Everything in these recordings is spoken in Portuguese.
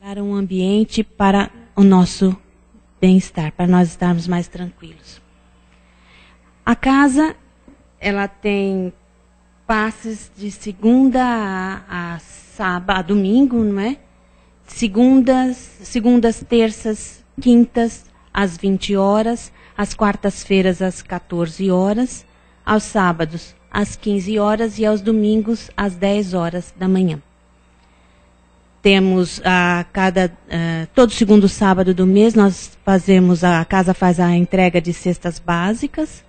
Para um ambiente para o nosso bem-estar, para nós estarmos mais tranquilos. A casa, ela tem passes de segunda a sábado, a domingo, não é? Segundas, terças, quintas, às 20 horas, às quartas-feiras, às 14 horas, aos sábados, às 15 horas e aos domingos, às 10 horas da manhã. Temos todo segundo sábado do mês, a casa faz a entrega de cestas básicas.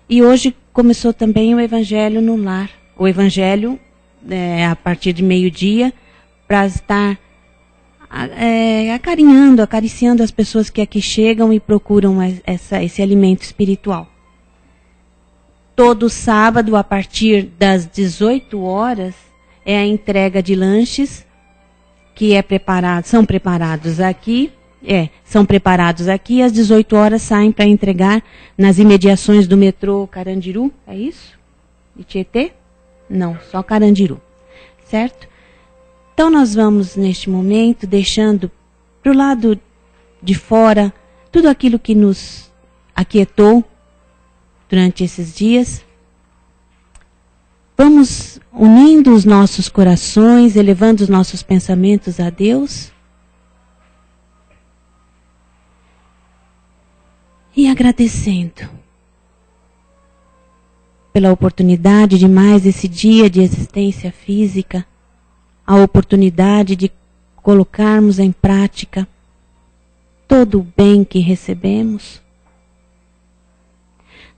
E hoje começou também o Evangelho no Lar. O Evangelho, a partir de meio-dia, para estar acariciando as pessoas que aqui chegam e procuram esse alimento espiritual. Todo sábado, a partir das 18 horas, é a entrega de lanches, que são preparados aqui, às 18 horas saem para entregar nas imediações do metrô Carandiru, é isso? De Tietê? Não, só Carandiru, certo? Então nós vamos, neste momento, deixando para o lado de fora tudo aquilo que nos aquietou durante esses dias. Vamos unindo os nossos corações, elevando os nossos pensamentos a Deus. E agradecendo pela oportunidade de mais esse dia de existência física, a oportunidade de colocarmos em prática todo o bem que recebemos.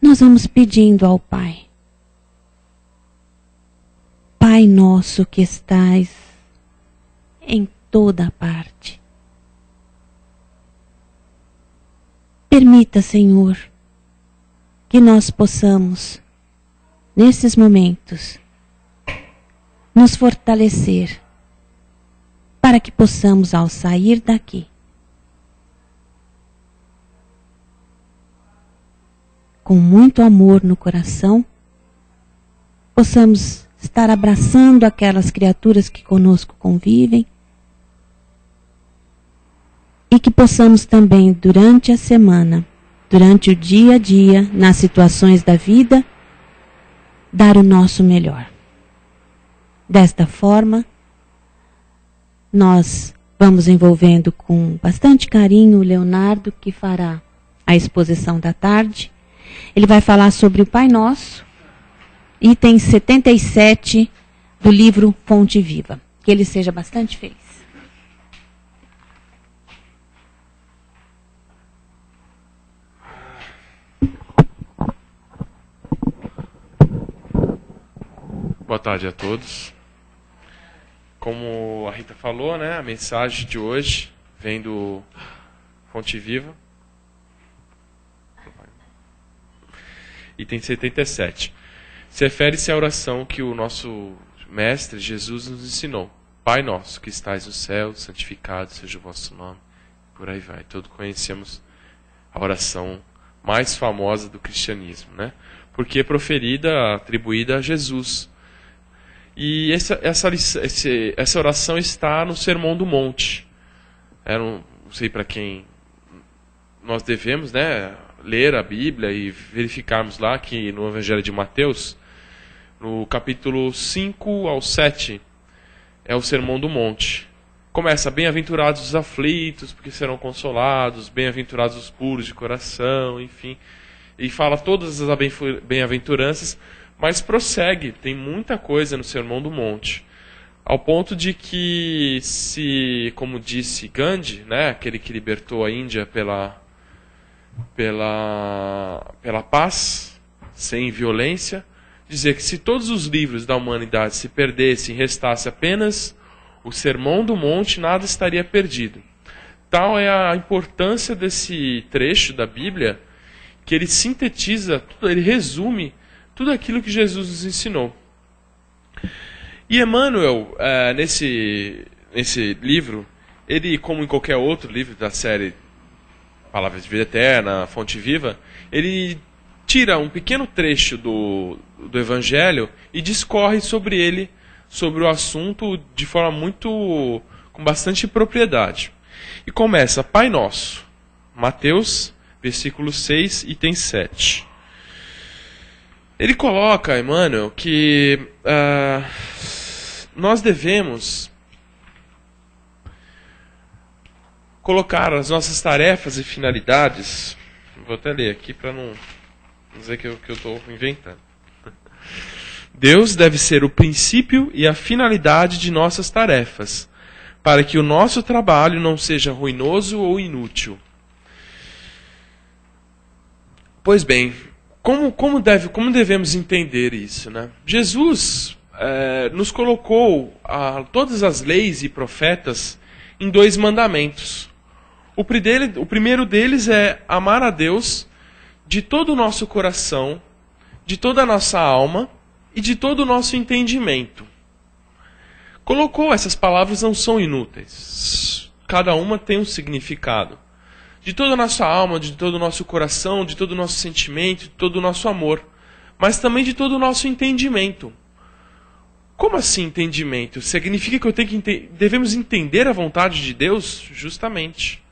Nós vamos pedindo ao Pai: Pai nosso que estais em toda parte. Permita, Senhor, que nós possamos, nesses momentos, nos fortalecer para que possamos, ao sair daqui, com muito amor no coração, possamos estar abraçando aquelas criaturas que conosco convivem e que possamos também, durante a semana, durante o dia a dia, nas situações da vida, dar o nosso melhor. Desta forma, nós vamos envolvendo com bastante carinho o Leonardo, que fará a exposição da tarde. Ele vai falar sobre o Pai Nosso, item 77 do livro Fonte Viva. Que ele seja bastante feliz. Boa tarde a todos. Como a Rita falou, né, a mensagem de hoje vem do Fonte Viva. Item 77. Se refere-se à oração que o nosso Mestre Jesus nos ensinou. Pai nosso que estais no céu, santificado seja o vosso nome. Por aí vai. Todos conhecemos a oração mais famosa do cristianismo, né? Porque é proferida, atribuída a Jesus. E essa oração está no Sermão do Monte. Não sei para quem nós devemos, né, ler a Bíblia e verificarmos lá que no Evangelho de Mateus, no capítulo 5 ao 7, é o Sermão do Monte. Começa: bem-aventurados os aflitos, porque serão consolados, bem-aventurados os puros de coração, enfim. E fala todas as bem-aventuranças, mas prossegue, tem muita coisa no Sermão do Monte. Ao ponto de que, como disse Gandhi, né, aquele que libertou a Índia pela paz, sem violência, dizer que se todos os livros da humanidade se perdessem e restasse apenas o Sermão do Monte, nada estaria perdido. Tal é a importância desse trecho da Bíblia, que ele sintetiza, ele resume tudo aquilo que Jesus nos ensinou. E Emmanuel, nesse livro, ele, como em qualquer outro livro da série Palavras de Vida Eterna, Fonte Viva, ele tira um pequeno trecho do Evangelho e discorre sobre ele, sobre o assunto, de forma muito, com bastante propriedade. E começa, Pai Nosso, Mateus, versículo 6, item 7. Ele coloca, Emmanuel, que nós devemos colocar as nossas tarefas e finalidades. Vou até ler aqui para não dizer que eu estou inventando. Deus deve ser o princípio e a finalidade de nossas tarefas, para que o nosso trabalho não seja ruinoso ou inútil. Pois bem, como devemos entender isso, né? Jesus nos colocou todas as leis e profetas em 2 mandamentos. O primeiro deles é amar a Deus de todo o nosso coração, de toda a nossa alma e de todo o nosso entendimento. Colocou, essas palavras não são inúteis. Cada uma tem um significado. De toda a nossa alma, de todo o nosso coração, de todo o nosso sentimento, de todo o nosso amor. Mas também de todo o nosso entendimento. Como assim entendimento? Significa que devemos entender a vontade de Deus? Justamente.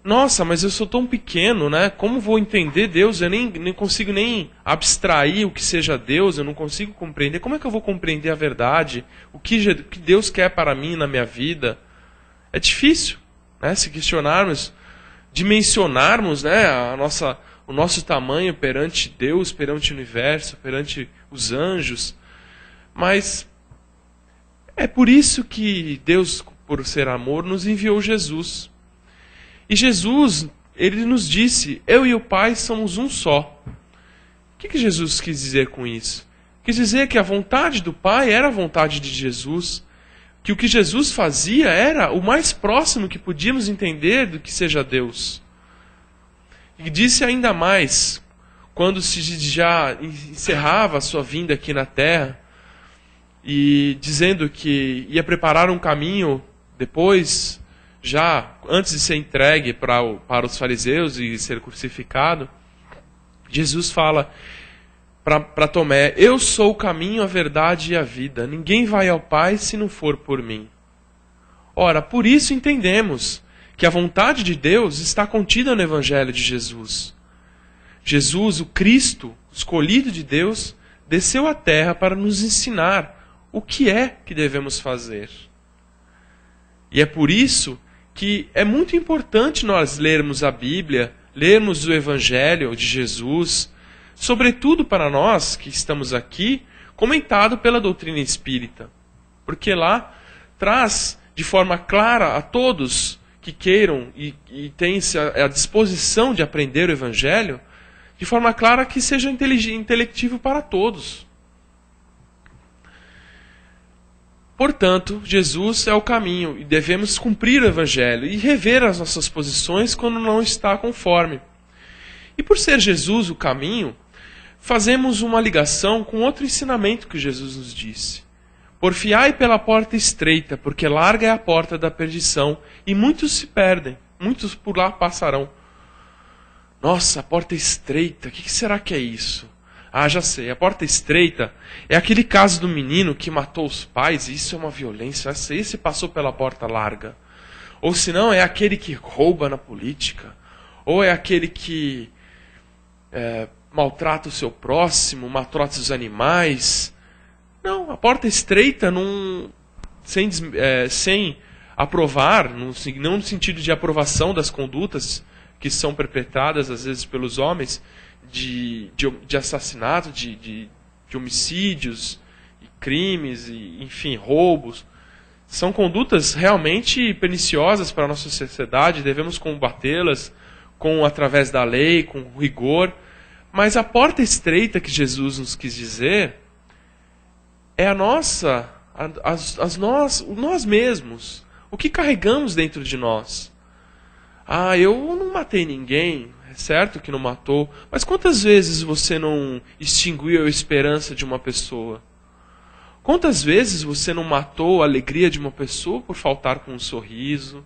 Nossa, mas eu sou tão pequeno, né? Como vou entender Deus? Eu nem consigo nem abstrair o que seja Deus, eu não consigo compreender. Como é que eu vou compreender a verdade? O que Deus quer para mim na minha vida? É difícil, né? Se questionarmos, dimensionarmos, né, o nosso tamanho perante Deus, perante o universo, perante os anjos. Mas é por isso que Deus, por ser amor, nos enviou Jesus. E Jesus, ele nos disse, eu e o Pai somos um só. O que Jesus quis dizer com isso? Quis dizer que a vontade do Pai era a vontade de Jesus, que o que Jesus fazia era o mais próximo que podíamos entender do que seja Deus. E disse ainda mais, quando se já encerrava a sua vinda aqui na terra, e dizendo que ia preparar um caminho depois, já antes de ser entregue para os fariseus e ser crucificado, Jesus fala para Tomé, eu sou o caminho, a verdade e a vida. Ninguém vai ao Pai se não for por mim. Ora, por isso entendemos que a vontade de Deus está contida no Evangelho de Jesus. Jesus, o Cristo, escolhido de Deus, desceu à terra para nos ensinar o que é que devemos fazer. E é por isso que é muito importante nós lermos a Bíblia, lermos o Evangelho de Jesus, sobretudo para nós que estamos aqui, comentado pela doutrina espírita. Porque lá traz de forma clara a todos que queiram e têm a disposição de aprender o Evangelho, de forma clara que seja intelectível para todos. Portanto, Jesus é o caminho e devemos cumprir o Evangelho e rever as nossas posições quando não está conforme. E por ser Jesus o caminho, fazemos uma ligação com outro ensinamento que Jesus nos disse. Porfiai pela porta estreita, porque larga é a porta da perdição, e muitos se perdem, muitos por lá passarão. Nossa, a porta estreita, o que será que é isso? Ah, já sei, a porta estreita é aquele caso do menino que matou os pais, e isso é uma violência, esse passou pela porta larga. Ou se não, é aquele que rouba na política, ou é aquele que maltrata o seu próximo, maltrata os animais. Não, a porta estreita sem aprovar, não no sentido de aprovação das condutas que são perpetradas às vezes pelos homens, de assassinato, de homicídios, e crimes, e, enfim, roubos. São condutas realmente perniciosas para a nossa sociedade, devemos combatê-las através da lei, com rigor. Mas a porta estreita que Jesus nos quis dizer é nós mesmos, o que carregamos dentro de nós. Ah, eu não matei ninguém, é certo que não matou, mas quantas vezes você não extinguiu a esperança de uma pessoa? Quantas vezes você não matou a alegria de uma pessoa por faltar com um sorriso?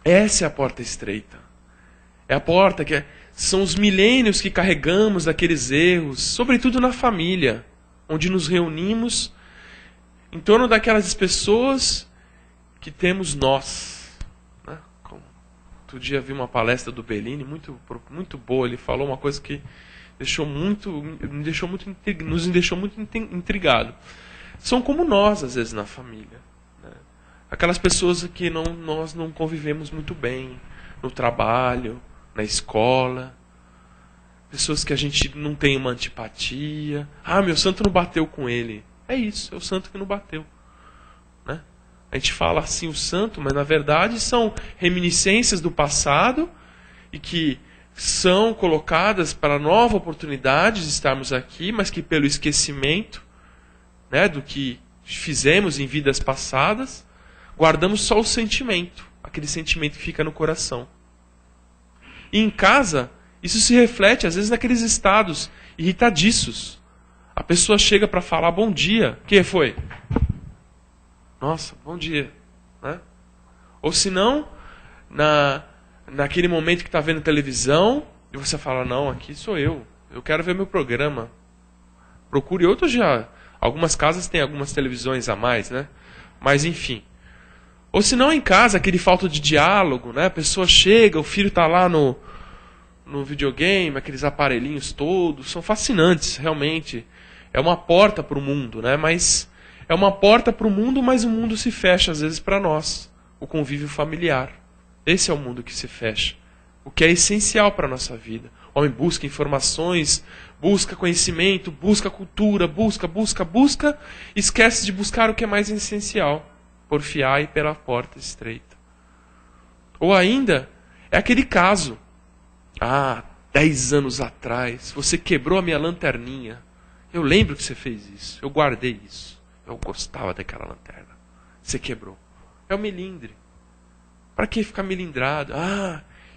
Essa é a porta estreita. É a porta são os milênios que carregamos daqueles erros, sobretudo na família, onde nos reunimos em torno daquelas pessoas que temos nós. Né? Outro dia vi uma palestra do Bellini, muito boa. Ele falou uma coisa que nos deixou muito intrigado. São como nós, às vezes, na família. Né? Aquelas pessoas que nós não convivemos muito bem, no trabalho, na escola. Pessoas que a gente não tem uma antipatia. Ah, meu santo não bateu com ele. É isso, é o santo que não bateu. Né? A gente fala assim o santo, mas na verdade são reminiscências do passado e que são colocadas para a nova oportunidade de estarmos aqui, mas que pelo esquecimento, né, do que fizemos em vidas passadas, guardamos só o sentimento, aquele sentimento que fica no coração. E em casa, isso se reflete às vezes naqueles estados irritadiços. A pessoa chega para falar bom dia. O que foi? Nossa, bom dia. Né? Ou se não, naquele momento que está vendo televisão, e você fala, não, aqui sou eu quero ver meu programa. Procure outro já. Algumas casas têm algumas televisões a mais, né? Mas enfim. Ou se não em casa, aquele falta de diálogo, né? A pessoa chega, o filho está lá no videogame, aqueles aparelhinhos todos, são fascinantes, realmente. É uma porta para o mundo, né? Mas é uma porta para o mundo, mas o mundo se fecha às vezes para nós. O convívio familiar. Esse é o mundo que se fecha. O que é essencial para a nossa vida. O homem busca informações, busca conhecimento, busca cultura, busca, esquece de buscar o que é mais essencial. Porfiai pela porta estreita. Ou ainda, é aquele caso. 10 anos atrás, você quebrou a minha lanterninha. Eu lembro que você fez isso. Eu guardei isso. Eu gostava daquela lanterna. Você quebrou. É o melindre. Para que ficar melindrado?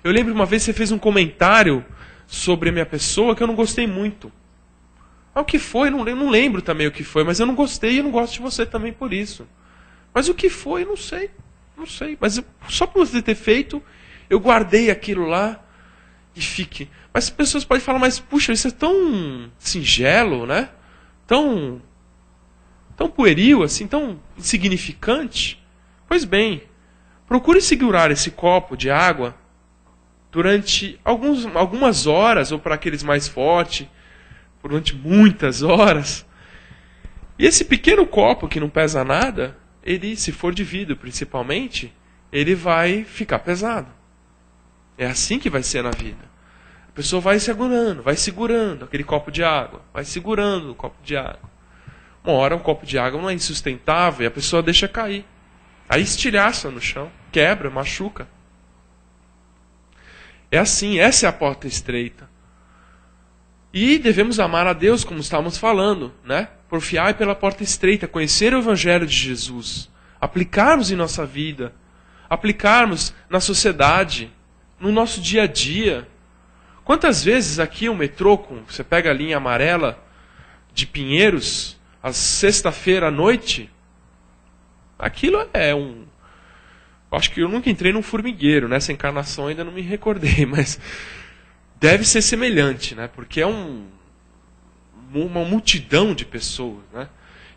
Eu lembro uma vez que você fez um comentário sobre a minha pessoa que eu não gostei muito. O que foi? Eu não lembro também o que foi, mas eu não gostei e eu não gosto de você também por isso. Mas o que foi? Eu não sei. Não sei. Mas só por você ter feito, eu guardei aquilo lá e fique. Mas as pessoas podem falar, mas puxa, isso é tão singelo, né? Tão pueril, assim, tão insignificante. Pois bem, procure segurar esse copo de água durante algumas horas, ou para aqueles mais fortes, durante muitas horas. E esse pequeno copo que não pesa nada, ele, se for de vidro principalmente, ele vai ficar pesado. É assim que vai ser na vida. A pessoa vai segurando aquele copo de água, vai segurando o copo de água. Uma hora um copo de água não é insustentável e a pessoa deixa cair. Aí estilhaça no chão, quebra, machuca. É assim, essa é a porta estreita. E devemos amar a Deus, como estávamos falando, né? Porfiai pela porta estreita, conhecer o Evangelho de Jesus, aplicarmos em nossa vida, aplicarmos na sociedade, no nosso dia a dia. Quantas vezes aqui o metrô, você pega a linha amarela de Pinheiros, às sexta-feira à noite, aquilo é acho que eu nunca entrei num formigueiro, nessa encarnação ainda não me recordei, mas deve ser semelhante, né? Porque é uma multidão de pessoas, né?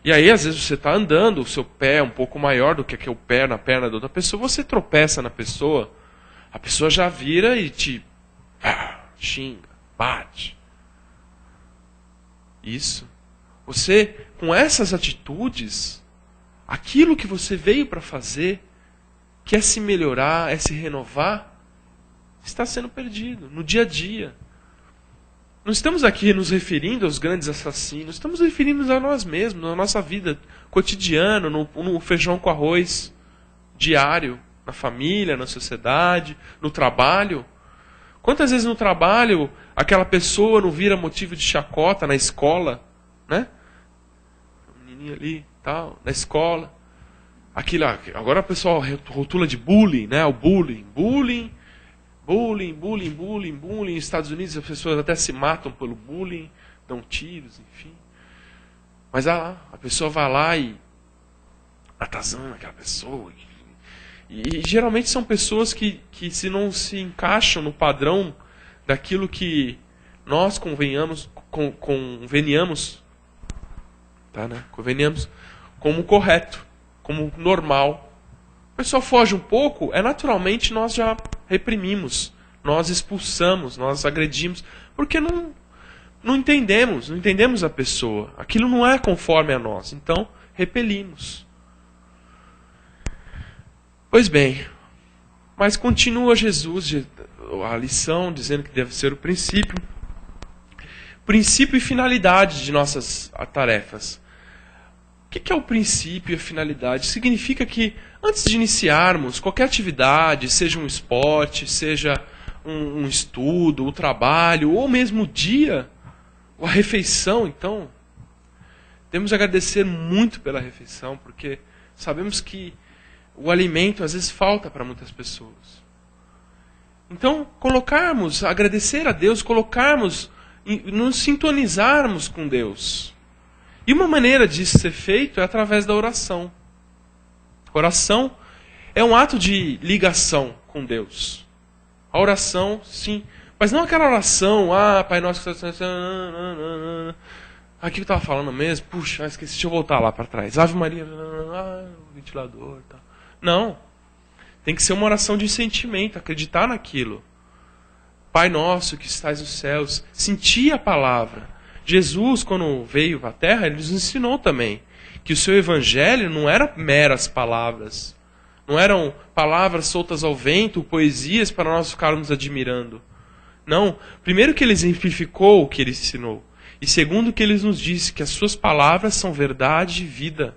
E aí, às vezes, você está andando, o seu pé é um pouco maior do que o pé na perna da outra pessoa, você tropeça na pessoa, a pessoa já vira e te xinga, bate. Isso. Você, com essas atitudes, aquilo que você veio para fazer, que é se melhorar, é se renovar, está sendo perdido no dia a dia. Não estamos aqui nos referindo aos grandes assassinos, estamos referindo a nós mesmos, na nossa vida cotidiana, no feijão com arroz diário, na família, na sociedade, no trabalho. Quantas vezes no trabalho aquela pessoa não vira motivo de chacota na escola, né? A menininha ali, tal, na escola. Aquilo, agora o pessoal rotula de bullying, né? O bullying. Nos Estados Unidos as pessoas até se matam pelo bullying, dão tiros, enfim. Mas a pessoa vai lá e atazana aquela pessoa. E geralmente são pessoas que se não se encaixam no padrão daquilo que nós convenhamos, tá, né? Convenhamos como correto, como normal. A pessoa foge um pouco, naturalmente nós já reprimimos, nós expulsamos, nós agredimos, porque não entendemos a pessoa. Aquilo não é conforme a nós, então repelimos. Pois bem, mas continua Jesus, a lição, dizendo que deve ser o princípio e finalidade de nossas tarefas. O que é o princípio e a finalidade? Significa que antes de iniciarmos qualquer atividade, seja um esporte, seja um estudo, um trabalho, ou mesmo o dia, ou a refeição, então, temos agradecer muito pela refeição, porque sabemos que o alimento às vezes falta para muitas pessoas. Então, agradecer a Deus, nos sintonizarmos com Deus. E uma maneira disso ser feito é através da oração. Oração é um ato de ligação com Deus. A oração, sim, mas não aquela oração, Pai Nosso que estás no céu. Aqui que eu estava falando mesmo, puxa, esqueci, deixa eu voltar lá para trás. Ave Maria, o ventilador, tá. Não. Tem que ser uma oração de sentimento, acreditar naquilo. Pai Nosso que estás nos céus, sentir a palavra. Jesus, quando veio para a terra, ele nos ensinou também que o seu evangelho não era meras palavras. Não eram palavras soltas ao vento, poesias para nós ficarmos admirando. Não. Primeiro que ele exemplificou o que ele ensinou. E segundo que ele nos disse que as suas palavras são verdade e vida.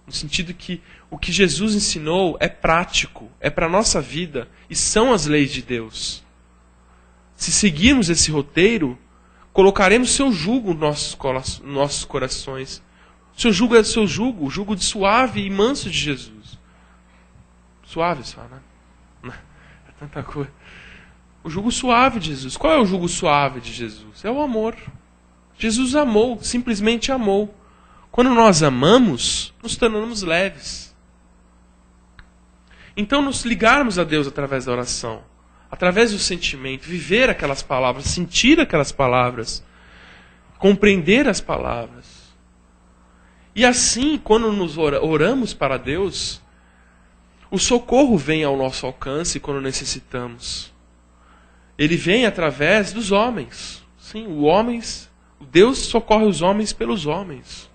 No sentido que o que Jesus ensinou é prático, é para a nossa vida e são as leis de Deus. Se seguirmos esse roteiro, colocaremos seu jugo nos nossos corações. Seu jugo é seu jugo, o jugo de suave e manso de Jesus. Suave só, né? É tanta coisa. O jugo suave de Jesus. Qual é o jugo suave de Jesus? É o amor. Jesus amou, simplesmente amou. Quando nós amamos, nos tornamos leves. Então, nos ligarmos a Deus através da oração, através do sentimento, viver aquelas palavras, sentir aquelas palavras, compreender as palavras. E assim, quando nos oramos para Deus, o socorro vem ao nosso alcance quando necessitamos. Ele vem através dos homens. Sim, Deus socorre os homens pelos homens.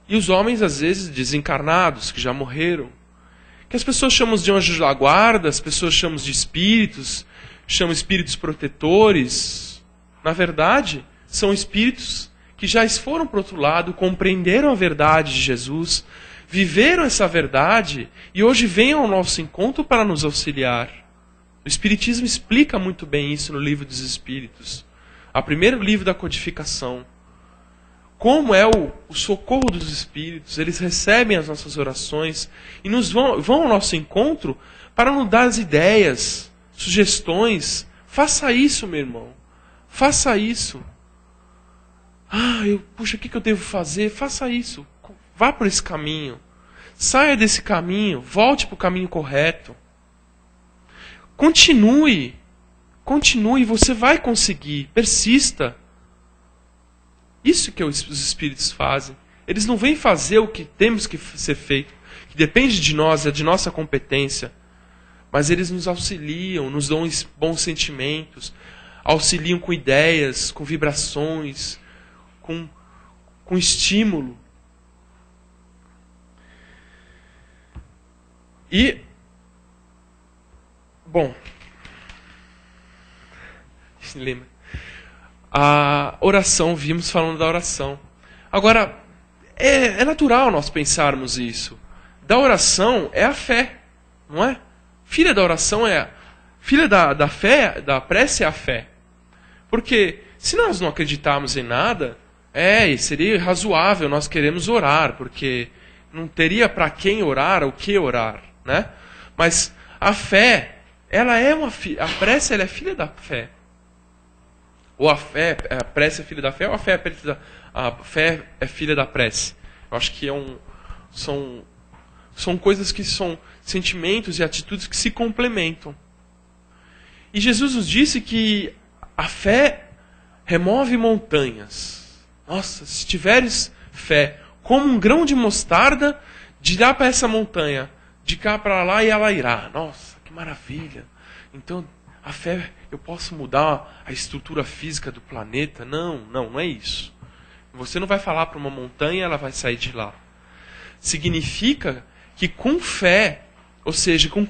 E os homens, às vezes, desencarnados, que já morreram, que as pessoas chamam de anjos da guarda, as pessoas chamam de espíritos, chamam espíritos protetores. Na verdade, são espíritos que já foram para o outro lado, compreenderam a verdade de Jesus, viveram essa verdade e hoje vêm ao nosso encontro para nos auxiliar. O Espiritismo explica muito bem isso no Livro dos Espíritos, o primeiro livro da codificação. Como é o socorro dos Espíritos, eles recebem as nossas orações e vão ao nosso encontro para nos dar as ideias, sugestões. Faça isso, meu irmão. Faça isso. Puxa, o que eu devo fazer? Faça isso. Vá por esse caminho. Saia desse caminho. Volte para o caminho correto. Continue. Continue. Você vai conseguir. Persista. Isso que os Espíritos fazem. Eles não vêm fazer o que temos que ser feito, que depende de nós, é de nossa competência. Mas eles nos auxiliam, nos dão bons sentimentos, auxiliam com ideias, com vibrações, com estímulo. E, bom, lembra? A oração, vimos falando da oração. Agora, é natural nós pensarmos isso. Da oração é a fé, não é? Filha da oração filha da fé, da prece é a fé. Porque se nós não acreditarmos em nada, seria razoável nós queremos orar, porque não teria para quem orar, o que orar, né? Mas a fé, a prece ela é filha da fé. Ou a prece é filha da fé, ou a fé é filha da prece. Eu acho que são coisas que são sentimentos e atitudes que se complementam. E Jesus nos disse que a fé remove montanhas. Nossa, se tiveres fé como um grão de mostarda, dirá para essa montanha, de cá para lá e ela irá. Nossa, que maravilha. Então, a fé, eu posso mudar a estrutura física do planeta? Não é isso. Você não vai falar para uma montanha e ela vai sair de lá. Significa que com fé, ou seja, com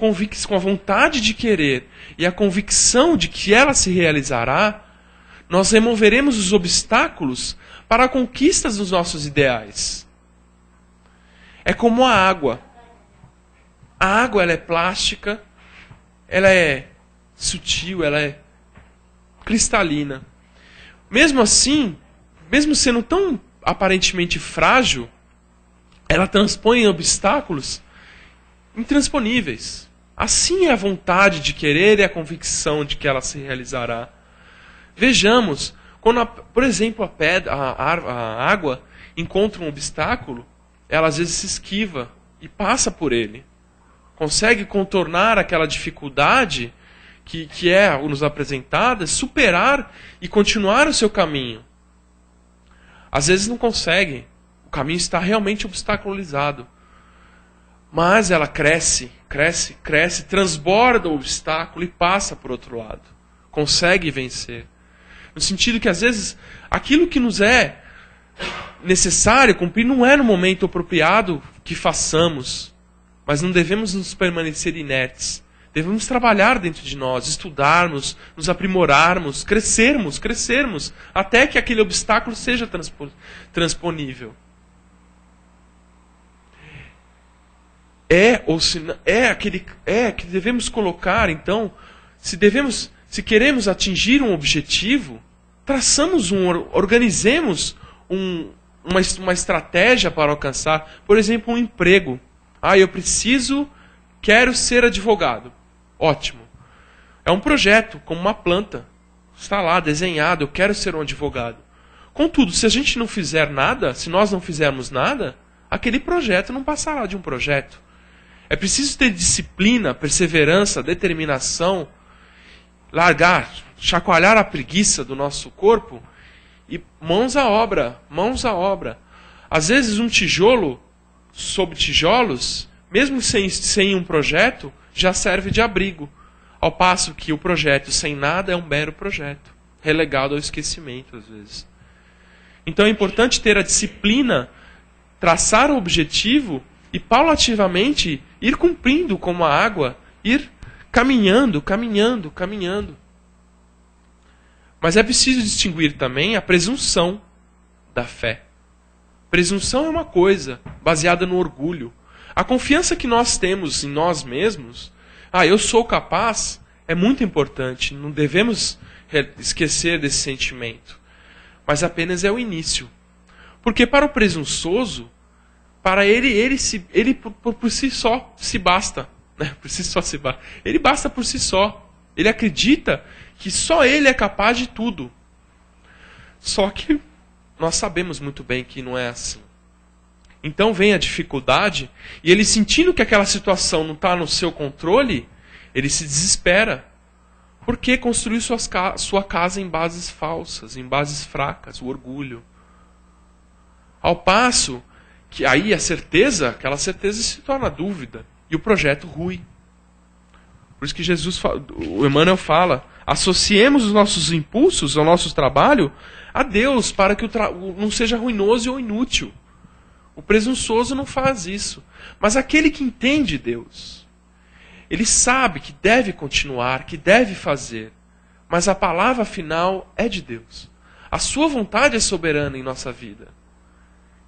a vontade de querer e a convicção de que ela se realizará, nós removeremos os obstáculos para a conquista dos nossos ideais. É como a água. A água, ela é plástica, ela é sutil, ela é cristalina. Mesmo assim, mesmo sendo tão aparentemente frágil, ela transpõe obstáculos intransponíveis. Assim é a vontade de querer e a convicção de que ela se realizará. Vejamos, quando, por exemplo, a água encontra um obstáculo, ela às vezes se esquiva e passa por ele. Consegue contornar aquela dificuldade que é nos apresentada, superar e continuar o seu caminho. Às vezes não consegue. O caminho está realmente obstaculizado. Mas ela cresce, transborda o obstáculo e passa por outro lado. Consegue vencer. No sentido que, às vezes, aquilo que nos é necessário cumprir não é no momento apropriado que façamos. Mas não devemos nos permanecer inertes. Devemos trabalhar dentro de nós, estudarmos, nos aprimorarmos, crescermos, até que aquele obstáculo seja transponível. Que devemos colocar, então, se queremos atingir um objetivo, organizemos uma estratégia para alcançar, por exemplo, um emprego. Quero ser advogado. Ótimo. É um projeto, como uma planta. Está lá, desenhado, eu quero ser um advogado. Contudo, se a gente não fizer nada, se nós não fizermos nada, aquele projeto não passará de um projeto. É preciso ter disciplina, perseverança, determinação, chacoalhar a preguiça do nosso corpo e mãos à obra. Às vezes um tijolo sobre tijolos, mesmo sem um projeto, já serve de abrigo. Ao passo que o projeto sem nada é um mero projeto, relegado ao esquecimento às vezes. Então é importante ter a disciplina, traçar o objetivo e paulativamente ir cumprindo como a água, ir caminhando. Mas é preciso distinguir também a presunção da fé. Presunção é uma coisa baseada no orgulho. A confiança que nós temos em nós mesmos, eu sou capaz, é muito importante. Não devemos esquecer desse sentimento. Mas apenas é o início. Porque para o presunçoso, para ele por si só se basta. Né? Por si só se basta. Ele basta por si só. Ele acredita que só ele é capaz de tudo. Só que nós sabemos muito bem que não é assim. Então vem a dificuldade, e ele sentindo que aquela situação não está no seu controle, ele se desespera. Porque construiu sua casa em bases falsas, em bases fracas, o orgulho. Ao passo que aí aquela certeza se torna dúvida, e o projeto rui. Por isso que o Emmanuel fala, associemos os nossos impulsos ao nosso trabalho a Deus, para que não seja ruinoso ou inútil. O presunçoso não faz isso. Mas aquele que entende Deus, ele sabe que deve continuar, que deve fazer. Mas a palavra final é de Deus. A sua vontade é soberana em nossa vida.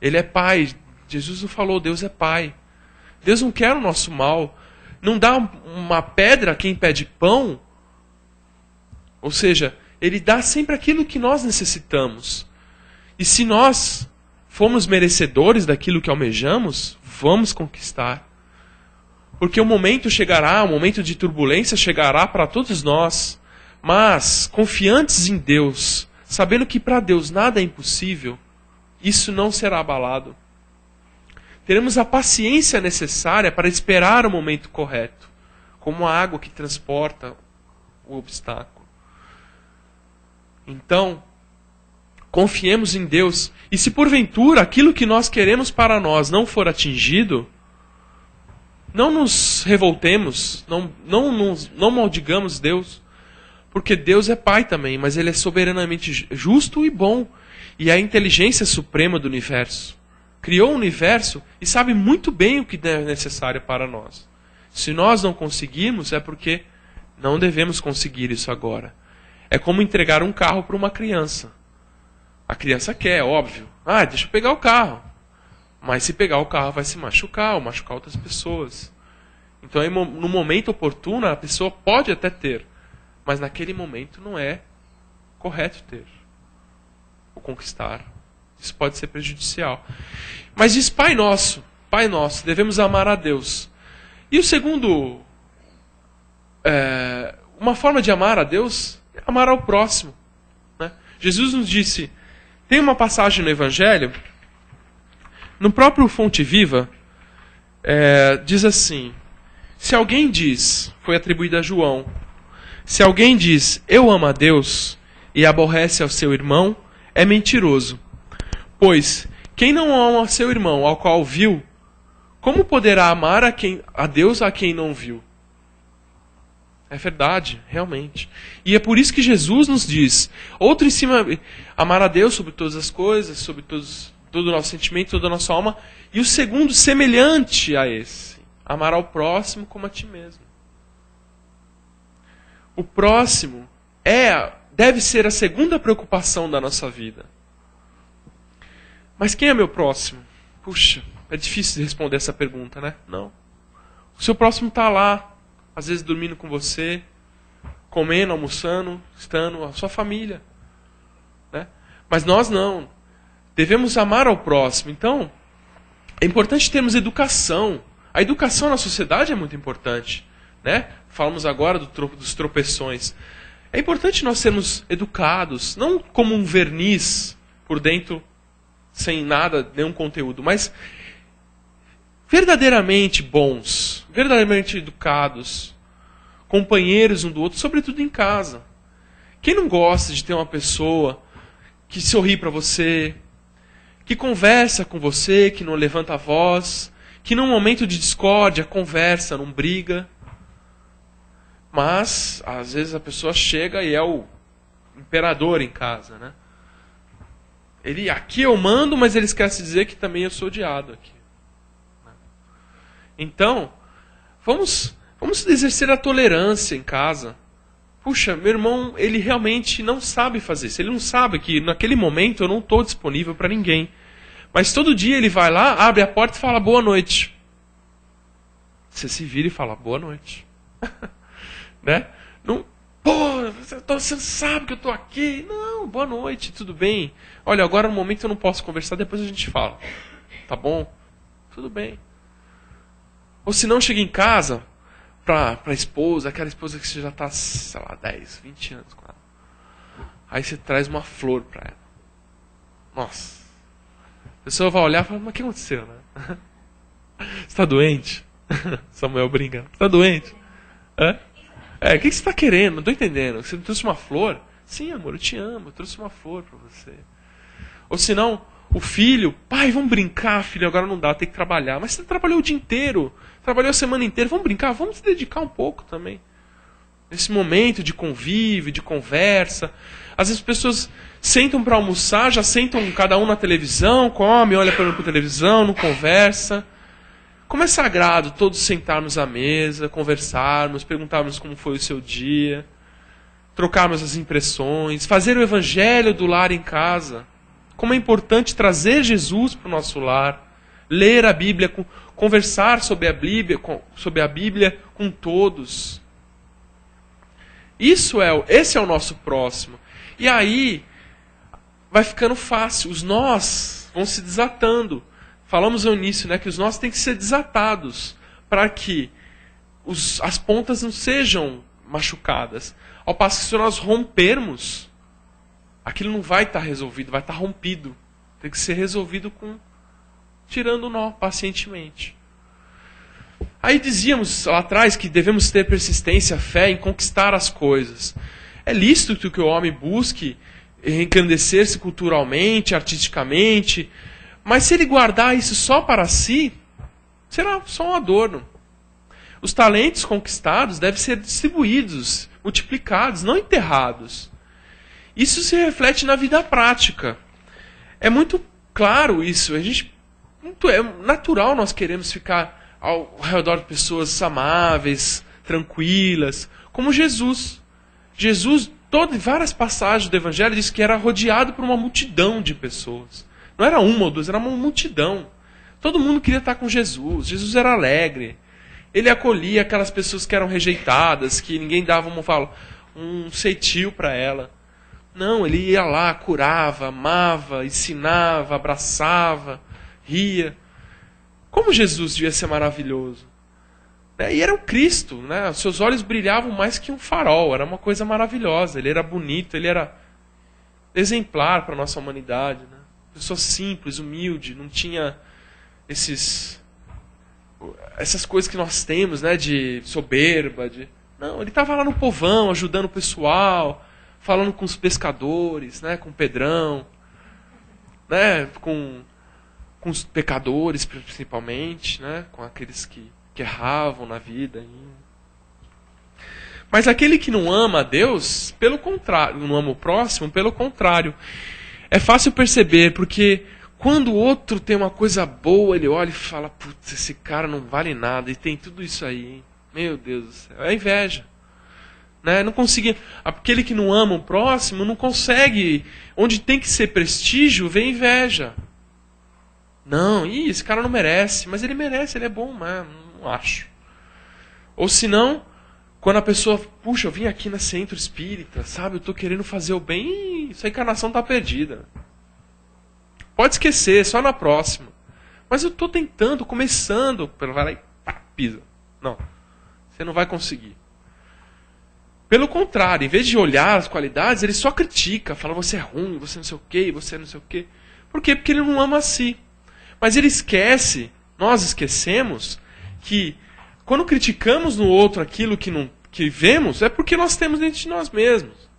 Ele é Pai. Jesus não falou, Deus é Pai. Deus não quer o nosso mal. Não dá uma pedra a quem pede pão. Ou seja, Ele dá sempre aquilo que nós necessitamos. E se nós fomos merecedores daquilo que almejamos, vamos conquistar. Porque o momento de turbulência chegará para todos nós. Mas, confiantes em Deus, sabendo que para Deus nada é impossível, isso não será abalado. Teremos a paciência necessária para esperar o momento correto, como a água que transporta o obstáculo. Então, confiemos em Deus. E se porventura aquilo que nós queremos para nós não for atingido, Não nos revoltemos, não maldigamos Deus, porque Deus é Pai também, mas Ele é soberanamente justo e bom, e é a inteligência suprema do universo. Criou o universo e sabe muito bem o que é necessário para nós. Se nós não conseguirmos, é porque não devemos conseguir isso agora. É como entregar um carro para uma criança. A criança quer, óbvio. Deixa eu pegar o carro. Mas se pegar o carro vai se machucar, ou machucar outras pessoas. Então, no momento oportuno, a pessoa pode até ter. Mas naquele momento não é correto ter. Ou conquistar. Isso pode ser prejudicial. Mas diz Pai Nosso, devemos amar a Deus. E o segundo, uma forma de amar a Deus é amar ao próximo. Né? Jesus nos disse, tem uma passagem no Evangelho, no próprio Fonte Viva, diz assim, se alguém diz, foi atribuído a João, se alguém diz, eu amo a Deus, e aborrece ao seu irmão, é mentiroso. Pois, quem não ama seu irmão, ao qual viu, como poderá amar a Deus a quem não viu? É verdade, realmente. E é por isso que Jesus nos diz, outro em cima, amar a Deus sobre todas as coisas, sobre todo o nosso sentimento, toda a nossa alma. E o segundo, semelhante a esse, amar ao próximo como a ti mesmo. O próximo deve ser a segunda preocupação da nossa vida. Mas quem é meu próximo? Puxa, é difícil de responder essa pergunta, né? Não. O seu próximo está lá, às vezes dormindo com você, comendo, almoçando, estando, a sua família. Né? Mas nós não. Devemos amar ao próximo. Então, é importante termos educação. A educação na sociedade é muito importante. Né? Falamos agora dos tropeções. É importante nós sermos educados, não como um verniz por dentro, sem nada, nenhum conteúdo, mas verdadeiramente bons, verdadeiramente educados, companheiros um do outro, sobretudo em casa. Quem não gosta de ter uma pessoa que sorri para você, que conversa com você, que não levanta a voz, que num momento de discórdia conversa, não briga? Mas, às vezes, a pessoa chega e é o imperador em casa, né? Aqui eu mando, mas ele esquece de dizer que também eu sou odiado aqui. Então, vamos exercer a tolerância em casa. Puxa, meu irmão, ele realmente não sabe fazer isso. Ele não sabe que naquele momento eu não estou disponível para ninguém. Mas todo dia ele vai lá, abre a porta e fala boa noite. Você se vira e fala boa noite. Né? Não, você sabe que eu estou aqui. Não, boa noite, tudo bem. Olha, agora no momento eu não posso conversar, depois a gente fala. Tá bom? Tudo bem. Ou se não, chega em casa para a esposa, aquela esposa que você já está, sei lá, 10, 20 anos com ela. Aí você traz uma flor para ela. Nossa. A pessoa vai olhar e fala, mas o que aconteceu, né? Você está doente? Samuel brinca. Você está doente? O que você está querendo? Não estou entendendo. Você me trouxe uma flor? Sim, amor, eu te amo. Eu trouxe uma flor para você. Ou se não, o filho, pai, vamos brincar, filho, agora não dá, tem que trabalhar. Mas você trabalhou o dia inteiro, trabalhou a semana inteira, vamos brincar, vamos se dedicar um pouco também. Nesse momento de convívio, de conversa. Às vezes as pessoas sentam para almoçar, já sentam cada um na televisão, come, olha para a televisão, não conversa. Como é sagrado todos sentarmos à mesa, conversarmos, perguntarmos como foi o seu dia, trocarmos as impressões, fazer o evangelho do lar em casa. Como é importante trazer Jesus para o nosso lar, ler a Bíblia, conversar sobre a Bíblia com todos. Esse é o nosso próximo. E aí vai ficando fácil, os nós vão se desatando. Falamos no início, né, que os nós têm que ser desatados para que as pontas não sejam machucadas. Ao passo que se nós rompermos, aquilo não vai estar resolvido, vai estar rompido. Tem que ser resolvido tirando o nó, pacientemente. Aí dizíamos lá atrás que devemos ter persistência, fé em conquistar as coisas. É lícito que o homem busque engrandecer-se culturalmente, artisticamente, mas se ele guardar isso só para si, será só um adorno. Os talentos conquistados devem ser distribuídos, multiplicados, não enterrados. Isso se reflete na vida prática. É muito claro isso. É natural nós queremos ficar ao redor de pessoas amáveis, tranquilas, como Jesus. Jesus, em várias passagens do Evangelho, diz que era rodeado por uma multidão de pessoas. Não era uma ou duas, era uma multidão. Todo mundo queria estar com Jesus. Jesus era alegre. Ele acolhia aquelas pessoas que eram rejeitadas, que ninguém dava um ceitil para ela. Não, ele ia lá, curava, amava, ensinava, abraçava, ria. Como Jesus devia ser maravilhoso. E era o Cristo, né? Os seus olhos brilhavam mais que um farol, era uma coisa maravilhosa. Ele era bonito, ele era exemplar para a nossa humanidade. Né? Pessoa simples, humilde, não tinha essas coisas que nós temos, né? De soberba. Não, ele estava lá no povão, ajudando o pessoal, falando com os pescadores, né? Com o Pedrão, né? Com os pecadores, principalmente, né? Com aqueles que erravam na vida. Mas aquele que não ama a Deus, pelo contrário, não ama o próximo, pelo contrário. É fácil perceber, porque quando o outro tem uma coisa boa, ele olha e fala, putz, esse cara não vale nada, e tem tudo isso aí, hein? Meu Deus do céu. É inveja. Né? Não consegue. Aquele que não ama o próximo não consegue. Onde tem que ser prestígio, vem inveja. Não, esse cara não merece. Mas ele merece, ele é bom, mas não acho. Ou senão, quando a pessoa, puxa, eu vim aqui na centro espírita, sabe? Eu estou querendo fazer o bem, essa encarnação está perdida. Pode esquecer, só na próxima. Mas eu estou tentando, começando. Vai lá e pá, pisa. Não, você não vai conseguir. Pelo contrário, em vez de olhar as qualidades, ele só critica, fala, você é ruim, você não sei o quê, você não sei o quê. Por quê? Porque ele não ama a si. Mas ele esquece, nós esquecemos, que quando criticamos no outro aquilo que vemos, é porque nós temos dentro de nós mesmos.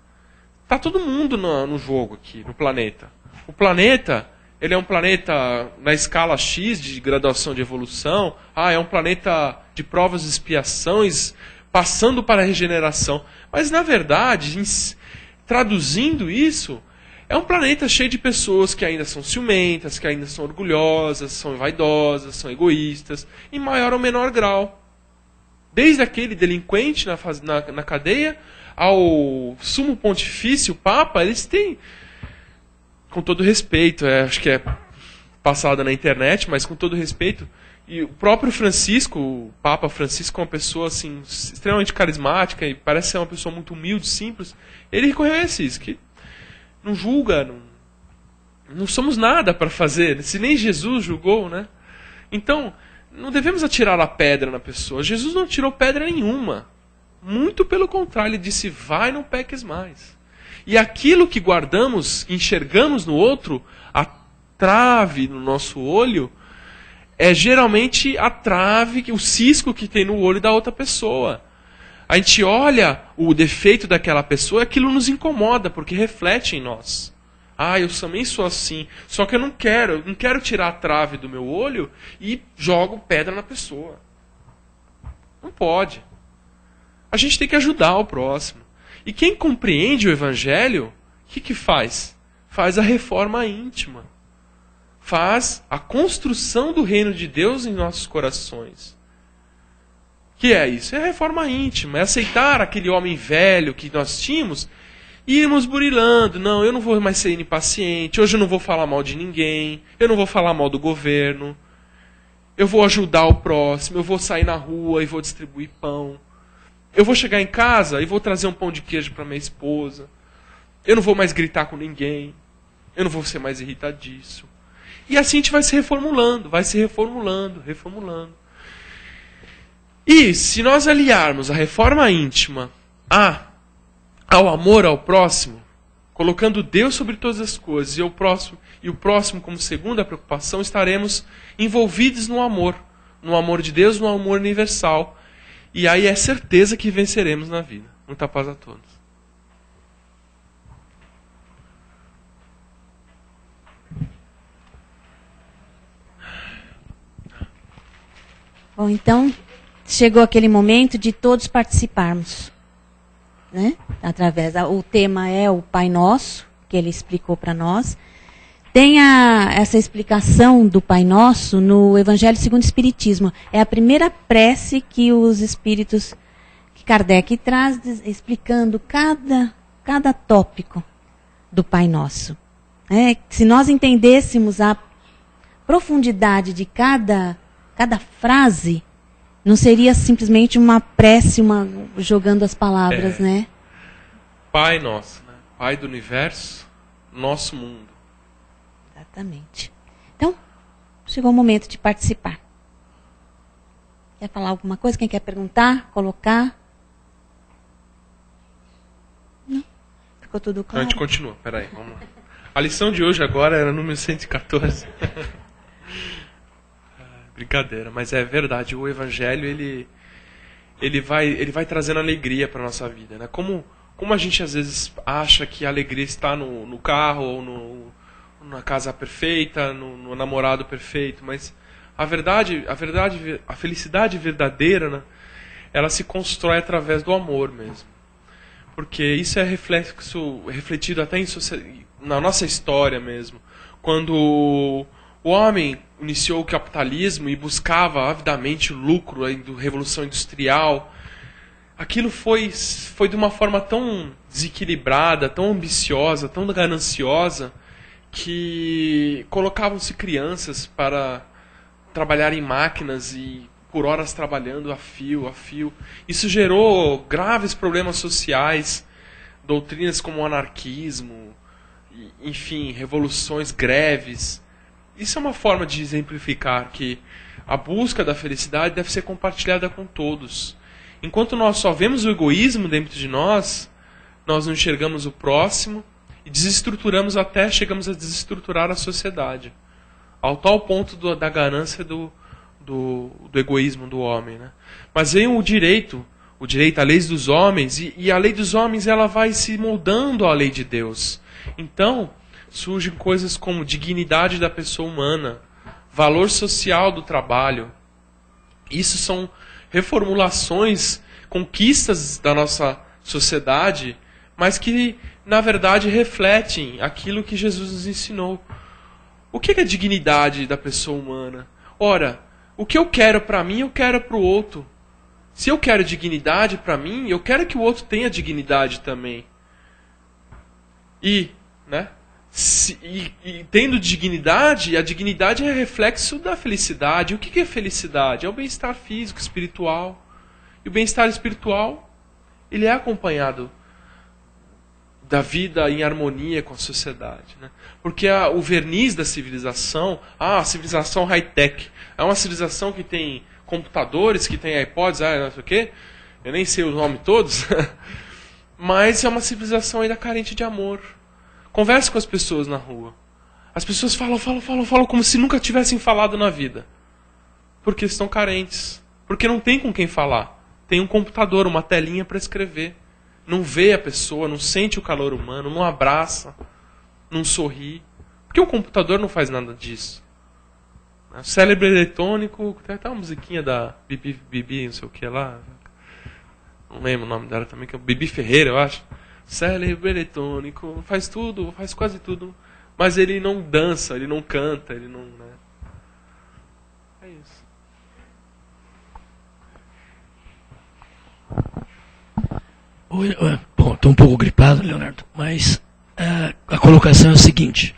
Está todo mundo no jogo aqui, no planeta. O planeta, ele é um planeta na escala X de graduação de evolução. É um planeta de provas e expiações, passando para a regeneração. Mas, na verdade, traduzindo isso, é um planeta cheio de pessoas que ainda são ciumentas, que ainda são orgulhosas, são vaidosas, são egoístas, em maior ou menor grau. Desde aquele delinquente na cadeia, ao sumo pontifício, o Papa, eles têm, com todo respeito, acho que é passada na internet, mas com todo respeito, e o próprio Francisco, o Papa Francisco, é uma pessoa assim, extremamente carismática e parece ser uma pessoa muito humilde, simples. Ele reconhece isso, que não julga, não somos nada para fazer, se nem Jesus julgou, né? Então, não devemos atirar a pedra na pessoa. Jesus não tirou pedra nenhuma. Muito pelo contrário, ele disse, vai, não peques mais. E aquilo que guardamos, enxergamos no outro, a trave no nosso olho, é geralmente a trave, o cisco que tem no olho da outra pessoa. A gente olha o defeito daquela pessoa e aquilo nos incomoda, porque reflete em nós. Eu também sou assim, só que eu não quero tirar a trave do meu olho e jogo pedra na pessoa. Não pode. A gente tem que ajudar o próximo. E quem compreende o Evangelho, o que faz? Faz a reforma íntima. Faz a construção do reino de Deus em nossos corações. Que é isso? É a reforma íntima, é aceitar aquele homem velho que nós tínhamos e irmos burilando. Não, eu não vou mais ser impaciente, hoje eu não vou falar mal de ninguém, eu não vou falar mal do governo, eu vou ajudar o próximo, eu vou sair na rua e vou distribuir pão. Eu vou chegar em casa e vou trazer um pão de queijo para minha esposa. Eu não vou mais gritar com ninguém, eu não vou ser mais irritadiço. E assim a gente vai se reformulando, reformulando. E se nós aliarmos a reforma íntima ao amor ao próximo, colocando Deus sobre todas as coisas e o próximo como segunda preocupação, estaremos envolvidos no amor de Deus, no amor universal. E aí é certeza que venceremos na vida. Muita paz a todos. Bom, então, chegou aquele momento de todos participarmos, né? O tema é o Pai Nosso, que ele explicou para nós. Tem essa explicação do Pai Nosso no Evangelho segundo o Espiritismo. É a primeira prece que os espíritos, que Kardec traz, explicando cada tópico do Pai Nosso. Se nós entendêssemos a profundidade de cada frase, não seria simplesmente uma prece, jogando as palavras, né? Pai Nosso, né? Pai do Universo, nosso mundo. Exatamente. Então, chegou o momento de participar. Quer falar alguma coisa? Quem quer perguntar? Colocar? Não? Ficou tudo claro? A gente continua, peraí, vamos lá. A lição de hoje agora era número 114. Brincadeira, mas é verdade. O Evangelho, ele vai trazendo alegria para a nossa vida, né? Como a gente às vezes acha que a alegria está no carro ou na casa perfeita, no namorado perfeito, mas a felicidade verdadeira, né, ela se constrói através do amor mesmo. Porque isso é refletido até na nossa história mesmo. Quando o homem iniciou o capitalismo e buscava avidamente o lucro da Revolução Industrial, aquilo foi de uma forma tão desequilibrada, tão ambiciosa, tão gananciosa, que colocavam-se crianças para trabalhar em máquinas e por horas trabalhando a fio. Isso gerou graves problemas sociais, doutrinas como o anarquismo, enfim, revoluções, greves. Isso é uma forma de exemplificar que a busca da felicidade deve ser compartilhada com todos. Enquanto nós só vemos o egoísmo dentro de nós não enxergamos o próximo e chegamos a desestruturar a sociedade. Ao tal ponto da ganância do egoísmo do homem, né? Mas vem o direito, a lei dos homens, e a lei dos homens ela vai se moldando à lei de Deus. Então, surgem coisas como dignidade da pessoa humana, valor social do trabalho. Isso são reformulações, conquistas da nossa sociedade, mas que, na verdade, refletem aquilo que Jesus nos ensinou. O que é a dignidade da pessoa humana? Ora, o que eu quero para mim, eu quero para o outro. Se eu quero dignidade para mim, eu quero que o outro tenha dignidade também. E tendo dignidade, a dignidade é reflexo da felicidade. O que é felicidade? É o bem-estar físico, espiritual. E o bem-estar espiritual, ele é acompanhado da vida em harmonia com a sociedade, né? Porque o verniz da civilização, a civilização high-tech, é uma civilização que tem computadores, que tem iPods, não sei o quê, eu nem sei os nomes todos, mas é uma civilização ainda carente de amor. Converse com as pessoas na rua. As pessoas falam como se nunca tivessem falado na vida. Porque estão carentes. Porque não tem com quem falar. Tem um computador, uma telinha para escrever. Não vê a pessoa, não sente o calor humano, não abraça, não sorri. Porque o computador não faz nada disso. O cérebro eletrônico, tem até uma musiquinha da Bibi, não sei o que lá. Não lembro o nome dela também, que é Bibi Ferreira, eu acho. Cérebro eletrônico, faz tudo, faz quase tudo. Mas ele não dança, ele não canta, ele não... Né? É isso. Bom, estou um pouco gripado, Leonardo, mas a colocação é a seguinte.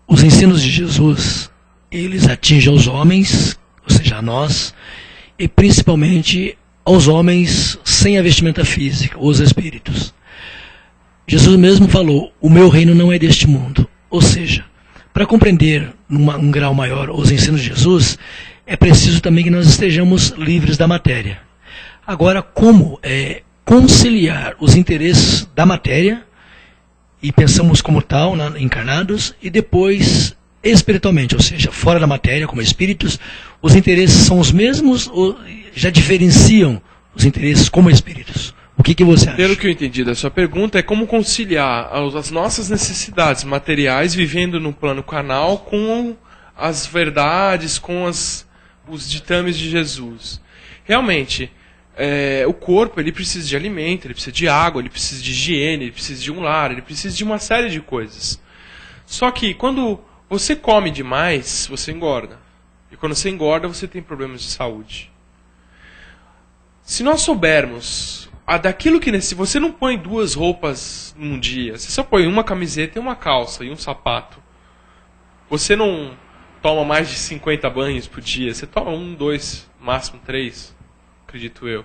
Os ensinos de Jesus, eles atingem aos homens, ou seja, a nós, e principalmente aos homens sem a vestimenta física, os espíritos. Jesus mesmo falou, o meu reino não é deste mundo. Ou seja, para compreender num grau maior os ensinos de Jesus, é preciso também que nós estejamos livres da matéria. Agora, como conciliar os interesses da matéria, e pensamos como tal, encarnados, e depois espiritualmente, ou seja, fora da matéria, como espíritos, os interesses são os mesmos ou já diferenciam os interesses como espíritos? O que você acha? Pelo que eu entendi da sua pergunta, é como conciliar as nossas necessidades materiais, vivendo no plano carnal, com as verdades, com os ditames de Jesus. realmente, o corpo ele precisa de alimento, ele precisa de água, ele precisa de higiene, ele precisa de um lar, ele precisa de uma série de coisas. Só que quando você come demais, você engorda. E quando você engorda, você tem problemas de saúde. Se nós soubermos daquilo que você não põe 2 roupas num dia, você só põe uma camiseta e uma calça e um sapato. Você não toma mais de 50 banhos por dia, você toma 1, 2, máximo 3, acredito eu.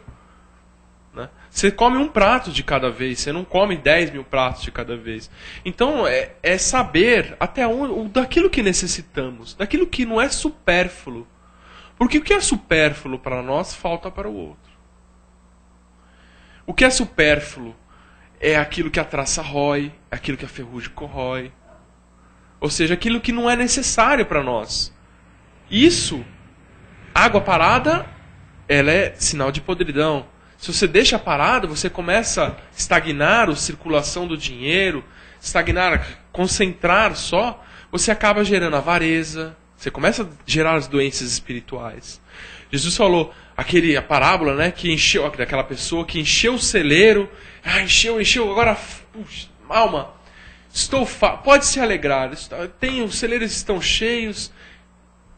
Né? Você come um prato de cada vez, você não come 10 mil pratos de cada vez. Então é saber até onde, daquilo que necessitamos, daquilo que não é supérfluo. Porque o que é supérfluo para nós falta para o outro. O que é supérfluo é aquilo que a traça rói, aquilo que a ferrugem corrói. Ou seja, aquilo que não é necessário para nós. Isso, água parada, ela é sinal de podridão. Se você deixa parado, você começa a estagnar a circulação do dinheiro, concentrar só, você acaba gerando avareza, você começa a gerar as doenças espirituais. Jesus falou, a parábola, né, que encheu, daquela pessoa que encheu o celeiro, encheu, agora, puxa, alma, pode se alegrar, os celeiros estão cheios,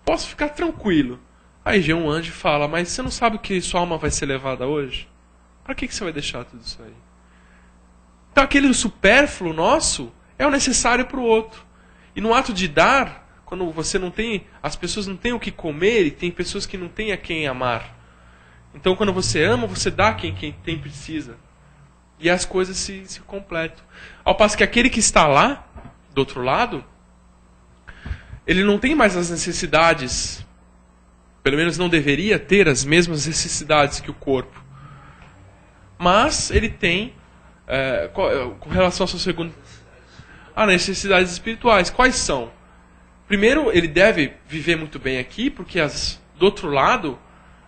posso ficar tranquilo. Aí vem um anjo e fala, mas você não sabe que sua alma vai ser levada hoje? Para que você vai deixar tudo isso aí? Então aquele supérfluo nosso é o necessário para o outro. E no ato de dar, quando você não tem, as pessoas não têm o que comer e tem pessoas que não têm a quem amar. Então quando você ama, você dá a quem tem precisa. E as coisas se completam. Ao passo que aquele que está lá, do outro lado, ele não tem mais as necessidades, pelo menos não deveria ter as mesmas necessidades que o corpo. Mas ele tem, com relação ao seu segundo, necessidades espirituais. Quais são? Primeiro, ele deve viver muito bem aqui, porque do outro lado,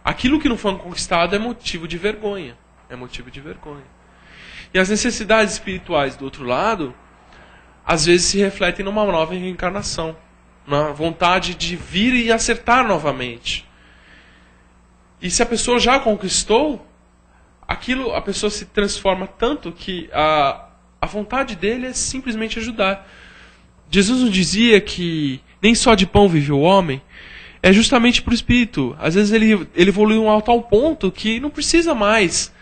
aquilo que não foi conquistado é motivo de vergonha. É motivo de vergonha. E as necessidades espirituais do outro lado, às vezes se refletem numa nova reencarnação. Na vontade de vir e acertar novamente. E se a pessoa já conquistou, a pessoa se transforma tanto que a vontade dele é simplesmente ajudar. Jesus nos dizia que nem só de pão vive o homem, é justamente por espírito. Às vezes ele evoluiu a tal ponto que não precisa mais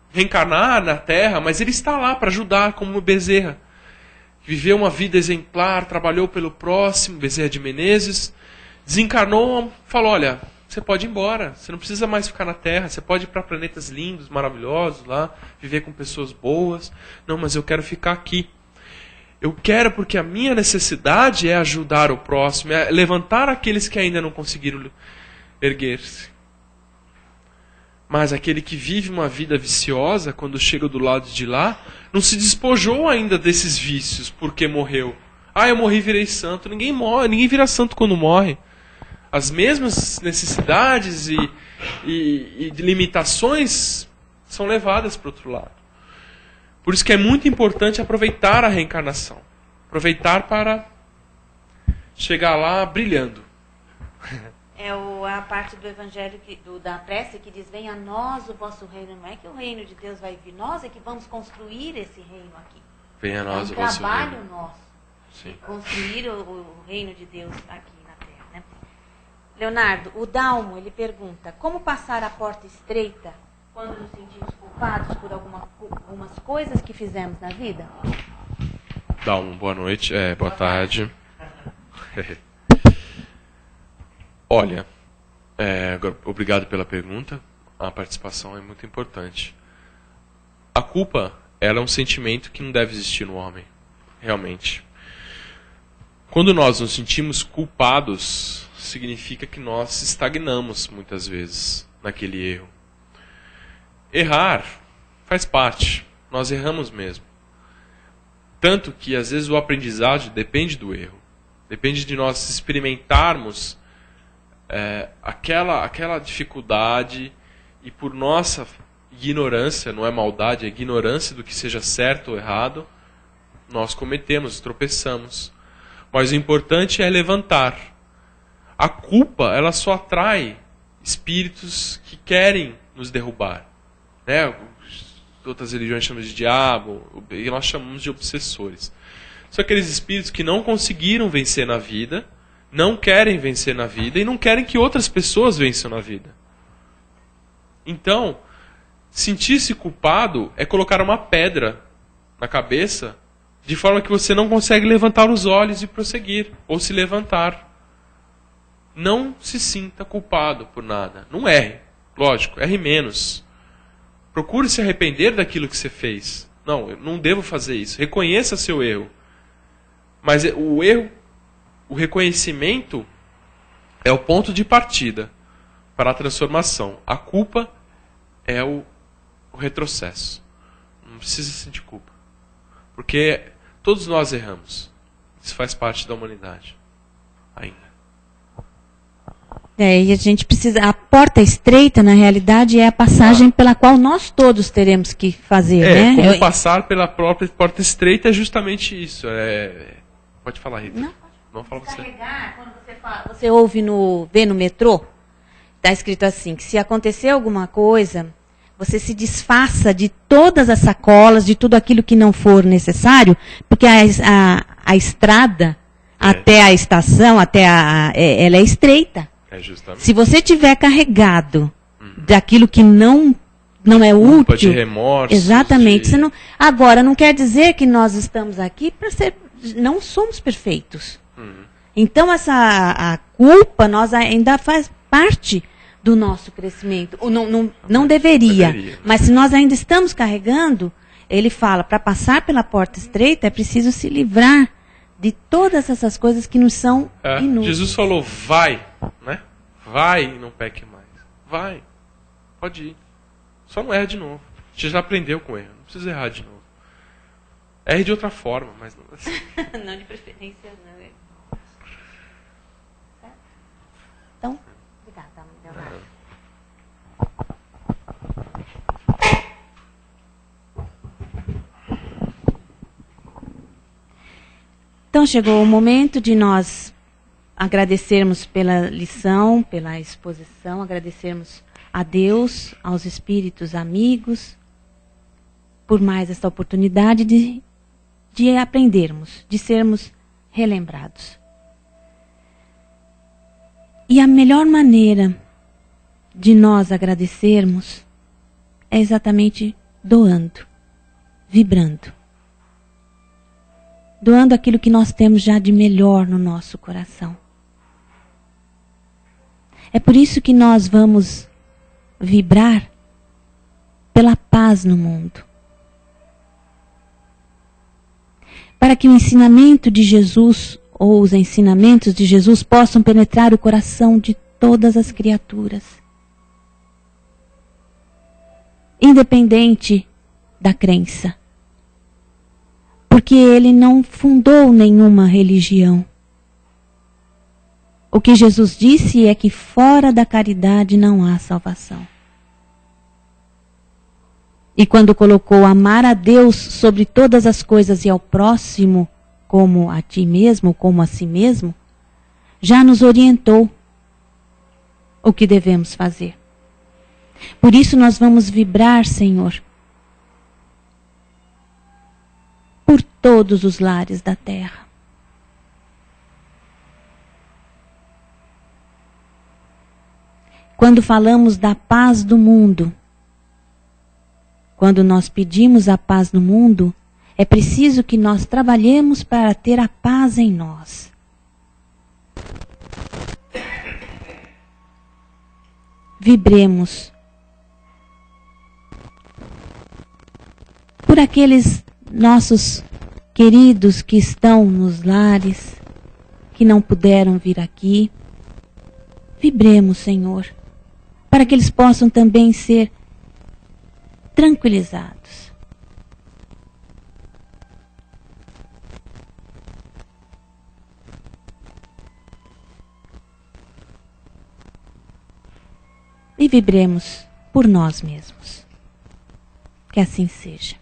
reencarnar na Terra, mas ele está lá para ajudar, como uma Bezerra. Viveu uma vida exemplar, trabalhou pelo próximo, Bezerra de Menezes, desencarnou, falou, olha, você pode ir embora, você não precisa mais ficar na Terra, você pode ir para planetas lindos, maravilhosos, lá, viver com pessoas boas. Não, mas eu quero ficar aqui. Eu quero porque a minha necessidade é ajudar o próximo, é levantar aqueles que ainda não conseguiram erguer-se. Mas aquele que vive uma vida viciosa, quando chega do lado de lá, não se despojou ainda desses vícios porque morreu. Eu morri e virei santo. Ninguém morre, ninguém vira santo quando morre. As mesmas necessidades e limitações são levadas para o outro lado. Por isso que é muito importante aproveitar a reencarnação. Aproveitar para chegar lá brilhando. É a parte do evangelho, da prece, que diz, venha a nós o vosso reino. Não é que o reino de Deus vai vir, nós é que vamos construir esse reino aqui. Venha a nós o vosso reino. É um trabalho nosso. Sim. Construir o reino de Deus aqui na Terra. Né? Leonardo, o Dalmo, ele pergunta, como passar a porta estreita quando nos sentimos culpados por algumas coisas que fizemos na vida? Dalmo, boa noite, boa tarde. Olha, obrigado pela pergunta. A participação é muito importante. A culpa, ela é um sentimento que não deve existir no homem, realmente. Quando nós nos sentimos culpados, significa que nós estagnamos muitas vezes naquele erro. Errar faz parte, nós erramos mesmo. Tanto que às vezes o aprendizado depende do erro. Depende de nós experimentarmos aquela dificuldade e por nossa ignorância, não é maldade, é ignorância do que seja certo ou errado, nós cometemos, tropeçamos. Mas o importante é levantar. A culpa, ela só atrai espíritos que querem nos derrubar. Né? Outras religiões chamam de diabo, e nós chamamos de obsessores. São aqueles espíritos que não conseguiram vencer na vida, não querem vencer na vida e não querem que outras pessoas vençam na vida. Então, sentir-se culpado é colocar uma pedra na cabeça de forma que você não consegue levantar os olhos e prosseguir, ou se levantar. Não se sinta culpado por nada. Não erre. Lógico, erre menos. Procure se arrepender daquilo que você fez. Não, eu não devo fazer isso. Reconheça seu erro. Mas o erro, o reconhecimento é o ponto de partida para a transformação. A culpa é o retrocesso. Não precisa sentir culpa. Porque todos nós erramos. Isso faz parte da humanidade. Ainda. E a gente precisa. A porta estreita, na realidade, é a passagem pela qual nós todos teremos que fazer, né? Como passar pela própria porta estreita é justamente isso. Pode falar, Rita. Não fala você. Quando você ouve vê no metrô, está escrito assim, que se acontecer alguma coisa, você se desfaça de todas as sacolas, de tudo aquilo que não for necessário, porque a estrada até a estação, ela é estreita. Se você tiver carregado daquilo que não é útil, de remorso, exatamente. Agora, não quer dizer que nós estamos aqui para ser. Não somos perfeitos. Então, a culpa ainda faz parte do nosso crescimento. Não deveria. Mas se nós ainda estamos carregando, ele fala, para passar pela porta estreita é preciso se livrar de todas essas coisas que nos são inúteis. Jesus falou, vai, né? Vai e não peque mais. Vai. Pode ir. Só não erra de novo. Você já aprendeu com erro. Não precisa errar de novo. Erre de outra forma, mas não assim. Não de preferência, não. Então, obrigada. Não deu nada. Então chegou o momento de nós agradecermos pela lição, pela exposição, agradecermos a Deus, aos espíritos amigos, por mais esta oportunidade de aprendermos, de sermos relembrados. E a melhor maneira de nós agradecermos é exatamente doando, vibrando. Doando aquilo que nós temos já de melhor no nosso coração. É por isso que nós vamos vibrar pela paz no mundo. Para que o ensinamento de Jesus, ou os ensinamentos de Jesus, possam penetrar o coração de todas as criaturas. Independente da crença. Porque ele não fundou nenhuma religião. O que Jesus disse é que fora da caridade não há salvação. E quando colocou amar a Deus sobre todas as coisas e ao próximo como a ti mesmo, como a si mesmo, já nos orientou o que devemos fazer. Por isso nós vamos vibrar, Senhor, por todos os lares da terra. Quando falamos da paz do mundo, quando nós pedimos a paz no mundo, é preciso que nós trabalhemos para ter a paz em nós. Vibremos por aqueles nossos queridos que estão nos lares, que não puderam vir aqui. Vibremos, Senhor, para que eles possam também ser tranquilizados. E vibremos por nós mesmos. Que assim seja.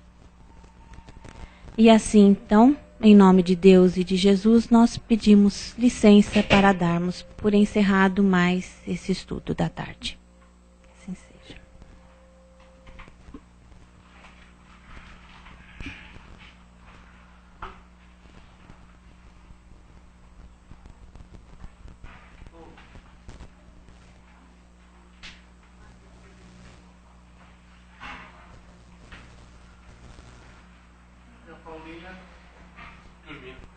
E assim, então, Em nome de Deus e de Jesus, nós pedimos licença para darmos por encerrado mais esse estudo da tarde. Assim seja. Paulinha dormindo.